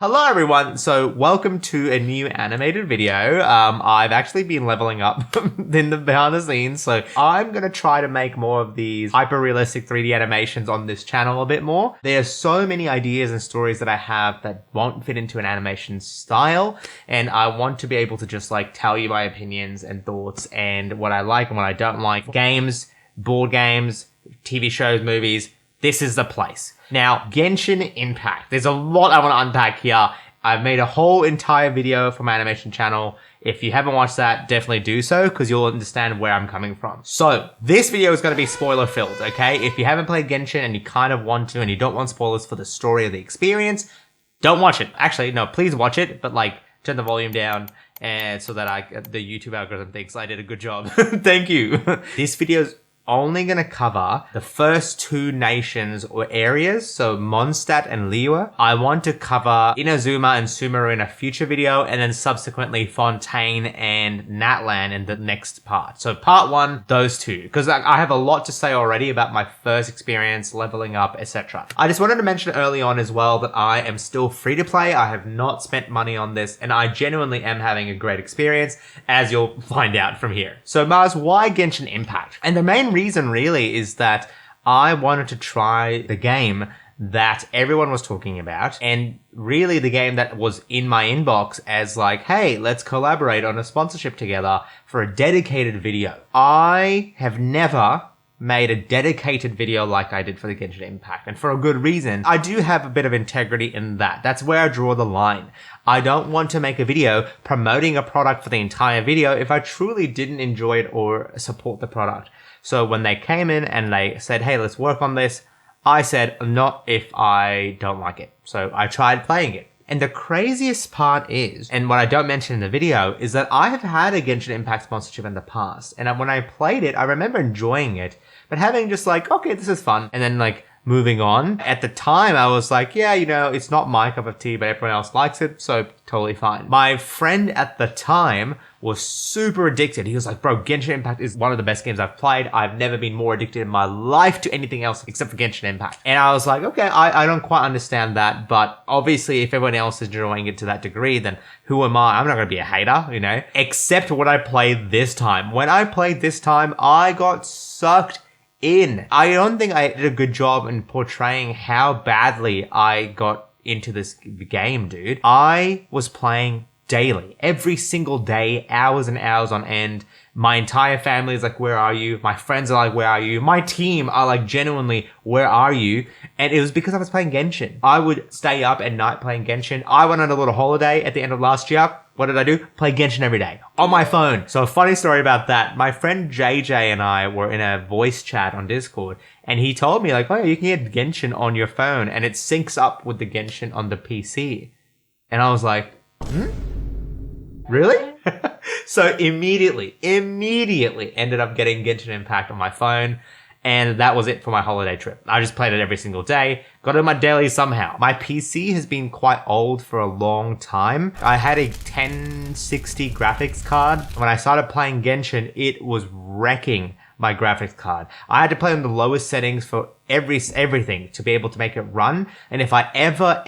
Hello everyone, so welcome to a new animated video. I've actually been leveling up in the behind the scenes, so I'm gonna try to make more of these hyper-realistic 3D animations on this channel a bit more. There are so many ideas and stories that I have that won't fit into an animation style, and I want to be able to just like tell you my opinions and thoughts and what I like and what I don't like. Games, board games, TV shows, movies. This is the place. Now, Genshin Impact. There's a lot I want to unpack here. I've made a whole entire video for my animation channel. If you haven't watched that, definitely do so because you'll understand where I'm coming from. So, this video is going to be spoiler filled, okay? If you haven't played Genshin and you kind of want to and you don't want spoilers for the story or the experience, don't watch it. Actually, no, please watch it, but like turn the volume down and so that the YouTube algorithm thinks I did a good job. Thank you. This video is only going to cover the first two nations or areas, so Mondstadt and Liyue. I want to cover Inazuma and Sumeru in a future video, and then subsequently Fontaine and Natlan in the next part. So part one, those two, because I have a lot to say already about my first experience, leveling up, etc. I just wanted to mention early on as well that I am still free to play. I have not spent money on this, and I genuinely am having a great experience, as you'll find out from here. So Mars, why Genshin Impact? And the main reason really is that I wanted to try the game that everyone was talking about, and really the game that was in my inbox as like, hey, let's collaborate on a sponsorship together for a dedicated video. I have never made a dedicated video like I did for the Genshin Impact, and for a good reason. I do have a bit of integrity in that. That's where I draw the line. I don't want to make a video promoting a product for the entire video if I truly didn't enjoy it or support the product. So when they came in and they said, hey, let's work on this, I said, not if I don't like it. So I tried playing it. And the craziest part is, and what I don't mention in the video, is that I have had a Genshin Impact sponsorship in the past. And when I played it, I remember enjoying it, but having just like, okay, this is fun. And then like moving on. At the time, I was like, yeah, you know, it's not my cup of tea, but everyone else likes it, so totally fine. My friend at the time was super addicted. He was like, bro, Genshin Impact is one of the best games I've played. I've never been more addicted in my life to anything else except for Genshin Impact. And I was like, okay, I don't quite understand that, but obviously if everyone else is enjoying it to that degree, then who am I? I'm not going to be a hater, you know? Except when I played this time. When I played this time, I got sucked in. I don't think I did a good job in portraying how badly I got into this game, dude. I was playing daily, every single day, hours and hours on end. My entire family is like, where are you? My friends are like, where are you? My team are like, genuinely, where are you? And it was because I was playing Genshin. I would stay up at night playing Genshin. I went on a little holiday at the end of last year. What did I do? Play Genshin every day on my phone. So a funny story about that. My friend JJ and I were in a voice chat on Discord, and he told me like, oh, you can get Genshin on your phone and it syncs up with the Genshin on the PC. And I was like, really? So immediately ended up getting Genshin Impact on my phone. And that was it for my holiday trip. I just played it every single day. Got it in my daily somehow. My PC has been quite old for a long time. I had a 1060 graphics card. When I started playing Genshin, it was wrecking my graphics card. I had to play on the lowest settings for everything to be able to make it run. And if I ever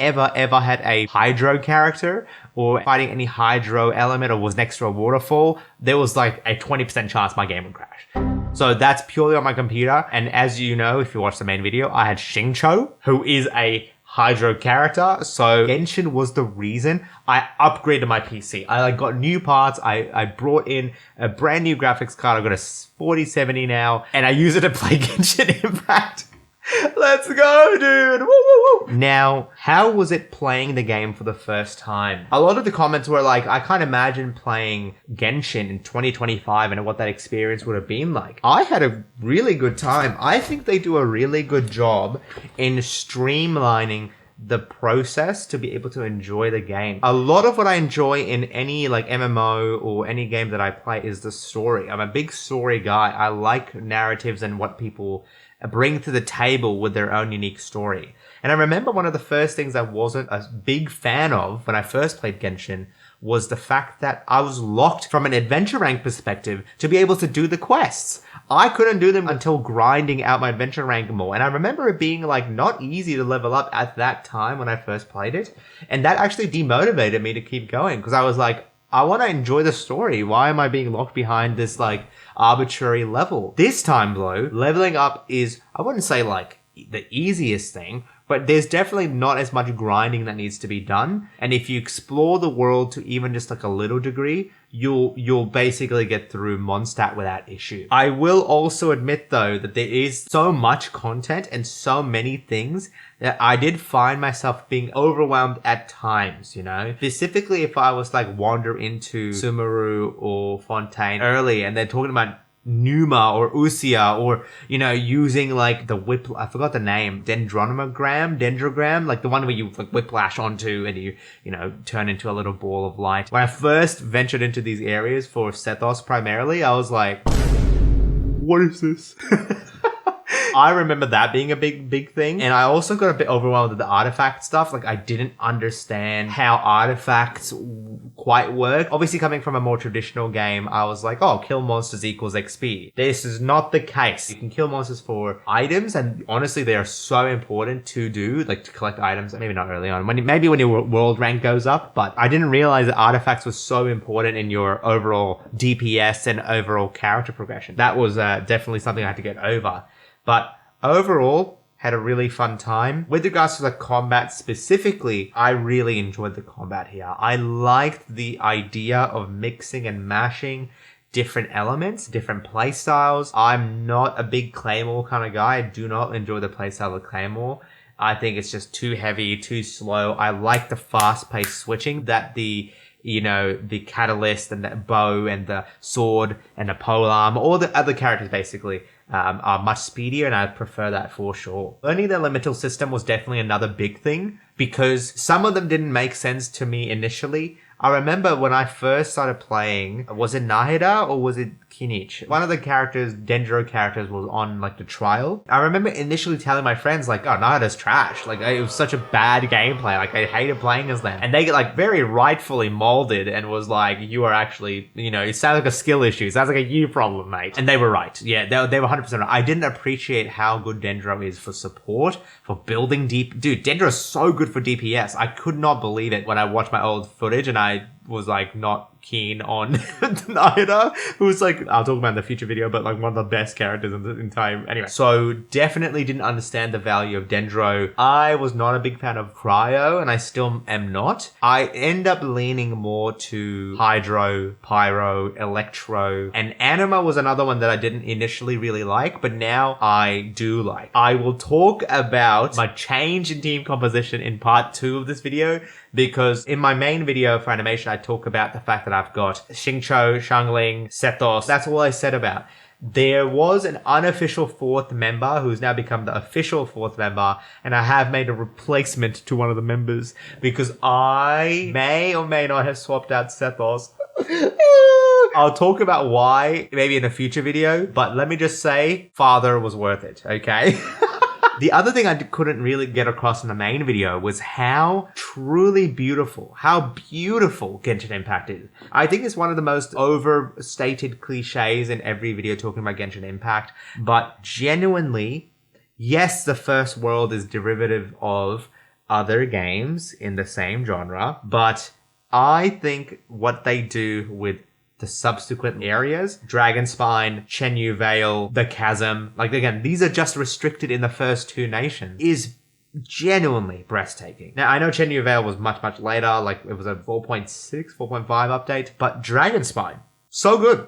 had a hydro character or fighting any hydro element or was next to a waterfall, there was like a 20% chance my game would crash. So that's purely on my computer. And as you know, if you watch the main video, I had Xingqiu, who is a hydro character. So Genshin was the reason I upgraded my PC. I like got new parts. I brought in a brand new graphics card. I've got a 4070 now, and I use it to play Genshin Impact. Let's go, dude. Woo, woo, woo. Now, how was it playing the game for the first time? A lot of the comments were like, I can't imagine playing Genshin in 2025 and what that experience would have been like. I had a really good time. I think they do a really good job in streamlining the process to be able to enjoy the game. A lot of what I enjoy in any like MMO or any game that I play is the story. I'm a big story guy. I like narratives and what people bring to the table with their own unique story. And I remember one of the first things I wasn't a big fan of when I first played Genshin was the fact that I was locked from an adventure rank perspective to be able to do the quests. I couldn't do them until grinding out my adventure rank more. And I remember it being like not easy to level up at that time when I first played it. And that actually demotivated me to keep going because I was like, I want to enjoy the story. Why am I being locked behind this like arbitrary level? This time though, leveling up is, I wouldn't say like the easiest thing, but there's definitely not as much grinding that needs to be done. And if you explore the world to even just like a little degree, you'll basically get through Mondstadt without issue. I will also admit though that there is so much content and so many things that I did find myself being overwhelmed at times, you know? Specifically if I was like wander into Sumeru or Fontaine early and they're talking about Numa or Usia or, you know, using like the I forgot the name, dendrogram, like the one where you like whiplash onto and you know, turn into a little ball of light. When I first ventured into these areas for Sethos primarily, I was like, what is this? I remember that being a big thing. And I also got a bit overwhelmed with the artifact stuff. Like I didn't understand how artifacts quite work. Obviously coming from a more traditional game, I was like, oh, kill monsters equals XP. This is not the case. You can kill monsters for items and honestly they are so important to do, like to collect items. Maybe not early on, maybe when your world rank goes up, but I didn't realize that artifacts was so important in your overall DPS and overall character progression. That was definitely something I had to get over. But overall, had a really fun time. With regards to the combat specifically, I really enjoyed the combat here. I liked the idea of mixing and mashing different elements, different playstyles. I'm not a big Claymore kind of guy. I do not enjoy the playstyle of Claymore. I think it's just too heavy, too slow. I like the fast-paced switching that the catalyst and the bow and the sword and the polearm, all the other characters basically are much speedier, and I prefer that for sure. Learning the elemental system was definitely another big thing because some of them didn't make sense to me initially. I remember when I first started playing, was it Nahida or was it Kinich? One of the characters, Dendro characters, was on like the trial. I remember initially telling my friends like, oh, Nahida's trash. Like it was such a bad gameplay. Like I hated playing as them. And they get like very rightfully molded and was like, you are actually, you know, it sounds like a skill issue. It sounds like a you problem, mate. And they were right. Yeah, they were 100% right. I didn't appreciate how good Dendro is for support, for building deep. Dude, Dendro is so good for DPS. I could not believe it when I watched my old footage and I was like not keen on Nahida, who's like, I'll talk about in the future video, but like one of the best characters in time. Anyway, so definitely didn't understand the value of Dendro. I was not a big fan of Cryo, and I still am not. I end up leaning more to Hydro, Pyro, Electro, and Anima was another one that I didn't initially really like, but now I do like. I will talk about my change in team composition in part 2 of this video, because in my main video for animation, I talk about the fact that I've got Xingqiu, Xiangling, Sethos. That's all I said about. There was an unofficial 4th member who's now become the official 4th member, and I have made a replacement to one of the members because I may or may not have swapped out Sethos. I'll talk about why maybe in a future video, but let me just say, Father was worth it, okay? The other thing I couldn't really get across in the main video was how truly beautiful, how beautiful Genshin Impact is. I think it's one of the most overstated cliches in every video talking about Genshin Impact, but genuinely, yes, the first world is derivative of other games in the same genre, but I think what they do with the subsequent areas, Dragonspine, Chenyu Vale, the Chasm, like again, these are just restricted in the first 2 nations, is genuinely breathtaking. Now, I know Chenyu Vale was much later, like it was a 4.6, 4.5 update, but Dragonspine, so good.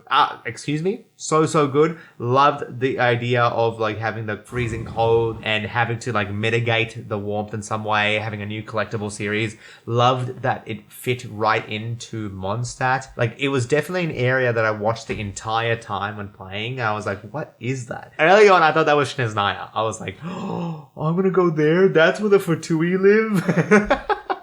So good. Loved the idea of like having the freezing cold and having to like mitigate the warmth in some way, having a new collectible series. Loved that it fit right into Mondstadt. Like it was definitely an area that I watched the entire time when playing. I was like, what is that? Early on, I thought that was Shneznaya. I was like, oh, I'm gonna go there. That's where the Fatui live.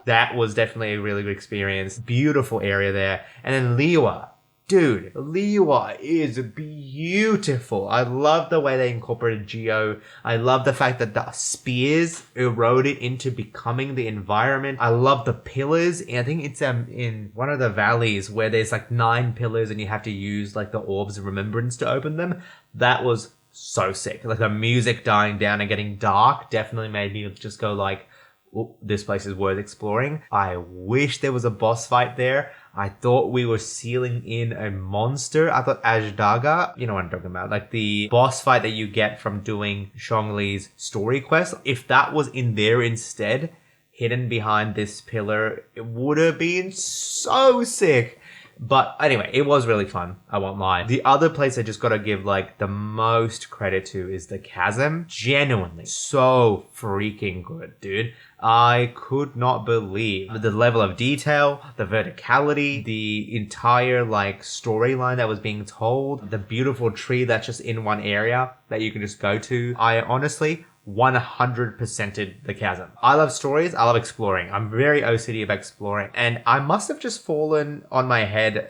That was definitely a really good experience. Beautiful area there. And then Liyue. dude, Liyue is beautiful. I love the way they incorporated Geo. I love the fact that the spears eroded into becoming the environment. I love the pillars. And I think it's in one of the valleys where there's like 9 pillars and you have to use like the orbs of remembrance to open them. That was so sick. Like the music dying down and getting dark definitely made me just go like, oh, this place is worth exploring. I wish there was a boss fight there. I thought we were sealing in a monster. I thought Ajdaga, you know what I'm talking about, like the boss fight that you get from doing Zhongli's story quest. If that was in there instead, hidden behind this pillar, it would have been so sick. But anyway, it was really fun. I won't lie. The other place I just gotta give like the most credit to is the Chasm. Genuinely so freaking good, dude. I could not believe the level of detail, the verticality, the entire like storyline that was being told, the beautiful tree that's just in one area that you can just go to. I honestly 100%ed the Chasm. I love stories. I love exploring. I'm very OCD about exploring. And I must have just fallen on my head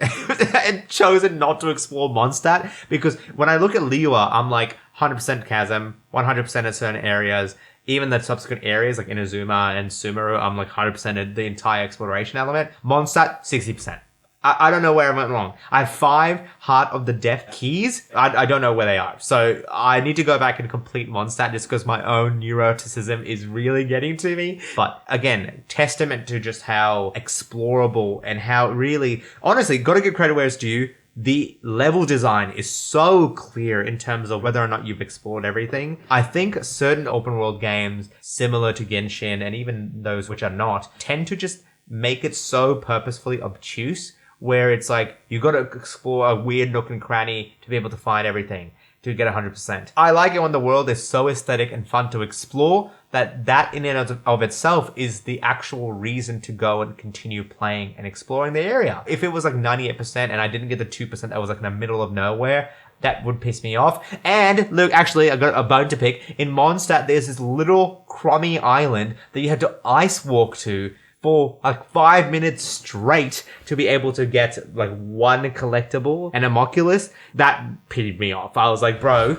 and chosen not to explore Mondstadt, because when I look at Liyue, I'm like 100% Chasm, 100% in certain areas. Even the subsequent areas like Inazuma and Sumeru, I'm like 100% the entire exploration element. Mondstadt, 60%. I don't know where I went wrong. I have 5 Heart of the Depth keys. I don't know where they are. So I need to go back and complete Mondstadt just because my own neuroticism is really getting to me. But again, testament to just how explorable and how really, honestly, gotta give credit where it's due. The level design is so clear in terms of whether or not you've explored everything. I think certain open world games similar to Genshin and even those which are not tend to just make it so purposefully obtuse, where it's like you got to explore a weird nook and cranny to be able to find everything to get 100%. I like it when the world is so aesthetic and fun to explore that in and of itself is the actual reason to go and continue playing and exploring the area. If it was like 98% and I didn't get the 2% that was like in the middle of nowhere, that would piss me off. And look, actually, I got a bone to pick. In Mondstadt, there's this little crummy island that you had to ice walk to for like 5 minutes straight to be able to get like one collectible and a Moculus. That pitted me off. I was like, bro,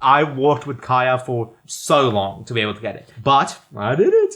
I walked with Kaya for so long to be able to get it. But I did it.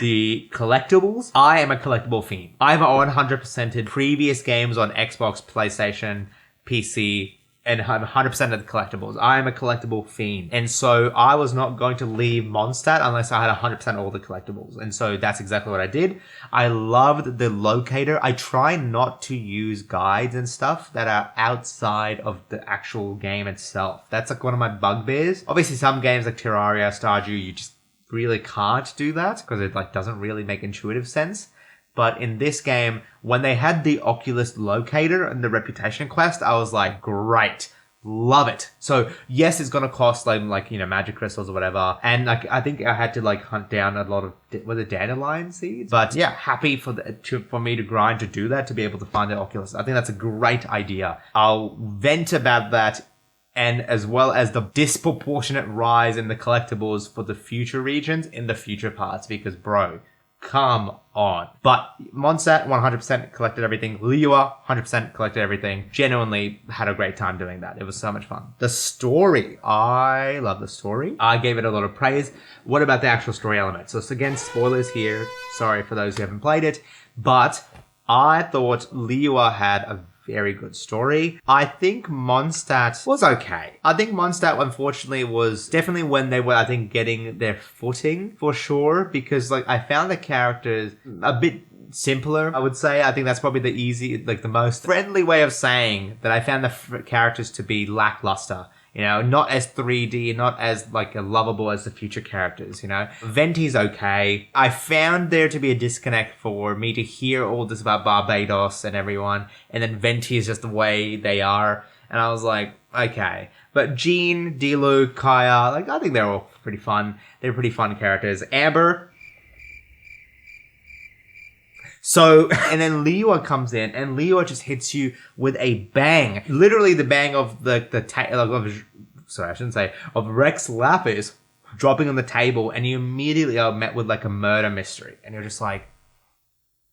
The collectibles. I am a collectible fiend. I've 100%ed previous games on Xbox, PlayStation, PC, and I'm 100% of the collectibles. I am a collectible fiend. And so I was not going to leave Mondstadt unless I had 100% all the collectibles. And so that's exactly what I did. I loved the locator. I try not to use guides and stuff that are outside of the actual game itself. That's like one of my bugbears. Obviously some games like Terraria, Stardew, you just really can't do that because it like doesn't really make intuitive sense. But in this game, when they had the Oculus locator and the reputation quest, I was like, great, love it. So yes, it's going to cost like, you know, magic crystals or whatever. And like, I think I had to like hunt down a lot of, were the dandelion seeds? But yeah, happy for me to grind to do that, to be able to find the Oculus. I think that's a great idea. I'll vent about that, and as well as the disproportionate rise in the collectibles for the future regions in the future parts, because bro, come on. But Mondstadt 100% collected everything. Liyue 100% collected everything. Genuinely had a great time doing that. It was so much fun. The story. I love the story. I gave it a lot of praise. What about the actual story element? So again, spoilers here. Sorry for those who haven't played it. But I thought Liyue had a very good story. I think Mondstadt was okay. I think Mondstadt, unfortunately, was definitely when they were, I think, getting their footing for sure, because like I found the characters a bit simpler, I would say. I think that's probably the easy, like the most friendly way of saying that I found the characters to be lackluster. You know, not as 3D, not as like lovable as the future characters, you know. Venti's okay. I found there to be a disconnect for me to hear all this about Barbados and everyone, and then Venti is just the way they are. And I was like, okay. But Jean, Diluc, Kaya, like I think they're all pretty fun. They're pretty fun characters. Amber. So, and then Liyue comes in, and Liyue just hits you with a bang. Literally the bang of of Rex Lapis dropping on the table, and you immediately are met with like a murder mystery. And you're just like,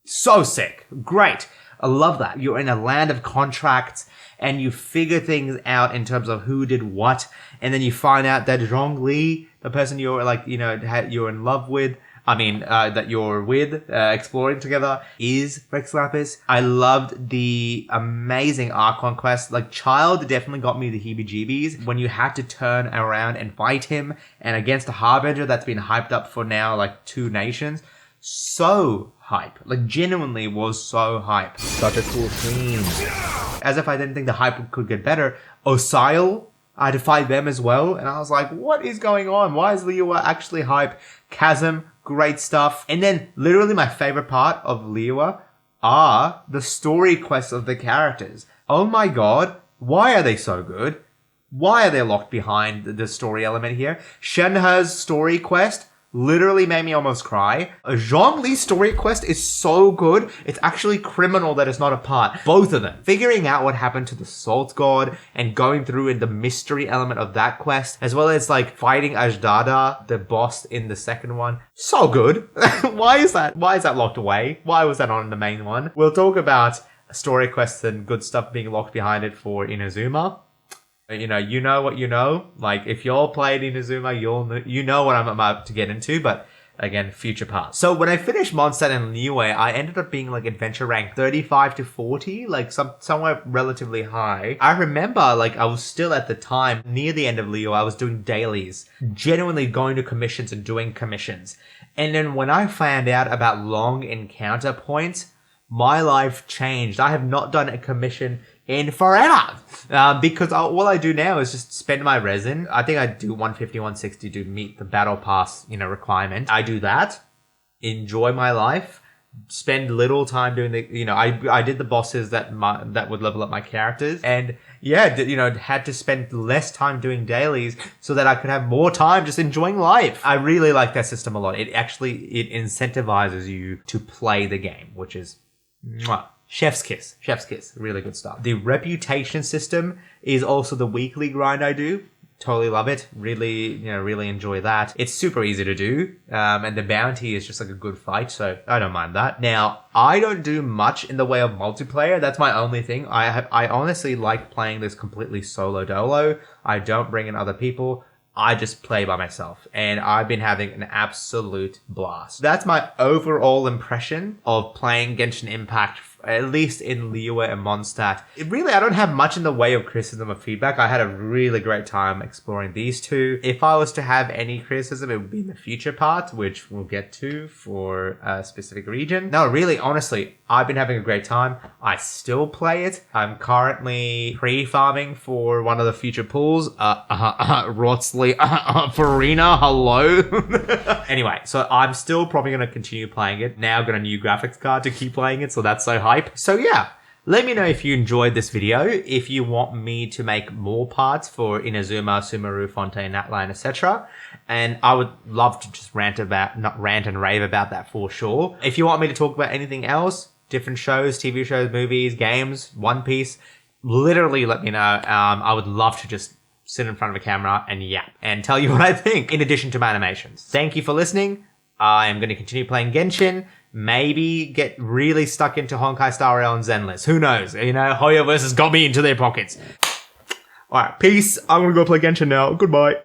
So sick. Great. I love that. You're in a land of contracts and you figure things out in terms of who did what. And then you find out that Zhongli, the person you're like, you know, you're in love with, that you're with, exploring together, is Rex Lapis. I loved the amazing Archon quest. Like, Child definitely got me the heebie-jeebies when you had to turn around and fight him, and against a Harbinger that's been hyped up for now, like, 2 nations. So hype. Like, genuinely was so hype. Such a cool theme. As if I didn't think the hype could get better. Osile, I had to fight them as well, and I was like, what is going on? Why is Liyue actually hype? Chasm, great stuff. And then literally my favorite part of Liyue are the story quests of the characters. Oh my god, why are they so good? Why are they locked behind the story element here? Shenhe's story quest literally made me almost cry. Zhongli's story quest is so good, it's actually criminal that it's not a part. Both of them. Figuring out what happened to the Salt God and going through in the mystery element of that quest, as well as like fighting Ajdada, the boss in the second one. So good. Why is that locked away? Why was that on the main one? We'll talk about story quests and good stuff being locked behind it for Inazuma. You know what you know. Like, if y'all played Inazuma, you know what I'm about to get into, but again, future parts. So when I finished Mondstadt and Liyue, I ended up being like adventure rank 35 to 40, like somewhere relatively high. I remember, like, I was still at the time, near the end of Liyue, I was doing dailies, genuinely going to commissions and doing commissions. And then when I found out about long encounter points, my life changed. I have not done a commission in forever, because all I do now is just spend my resin. I think I do 150, 160 to meet the battle pass, requirement. I do that, enjoy my life, spend little time doing the, I did the bosses that would level up my characters, and yeah, had to spend less time doing dailies so that I could have more time just enjoying life. I really like that system a lot. It incentivizes you to play the game, which is mwah. Chef's kiss. Really good stuff. The reputation system is also the weekly grind I do. Totally love it. Really enjoy that. It's super easy to do. And the bounty is just like a good fight, so I don't mind that. Now, I don't do much in the way of multiplayer. That's my only thing. I honestly like playing this completely solo dolo. I don't bring in other people. I just play by myself, and I've been having an absolute blast. That's my overall impression of playing Genshin Impact, at least in Liyue and Mondstadt. I don't have much in the way of criticism or feedback. I had a really great time exploring these two. If I was to have any criticism, it would be in the future part, which we'll get to for a specific region. No, really, honestly, I've been having a great time. I still play it. I'm currently pre-farming for one of the future pools. Rotsley, Farina, hello. Anyway, so I'm still probably going to continue playing it. Now I've got a new graphics card to keep playing it, so that's so hype. So yeah, let me know if you enjoyed this video, if you want me to make more parts for Inazuma, Sumeru, Fontaine, Natline, etc. And I would love to just rant and rave about that for sure. If you want me to talk about anything else, different shows, TV shows, movies, games, One Piece, literally let me know. I would love to just sit in front of a camera and yap and tell you what I think, in addition to my animations. Thank you for listening. I am going to continue playing Genshin. Maybe get really stuck into Honkai Star Rail and Zenless. Who knows? Hoyo versus got me into their pockets. Alright, peace. I'm going to go play Genshin now. Goodbye.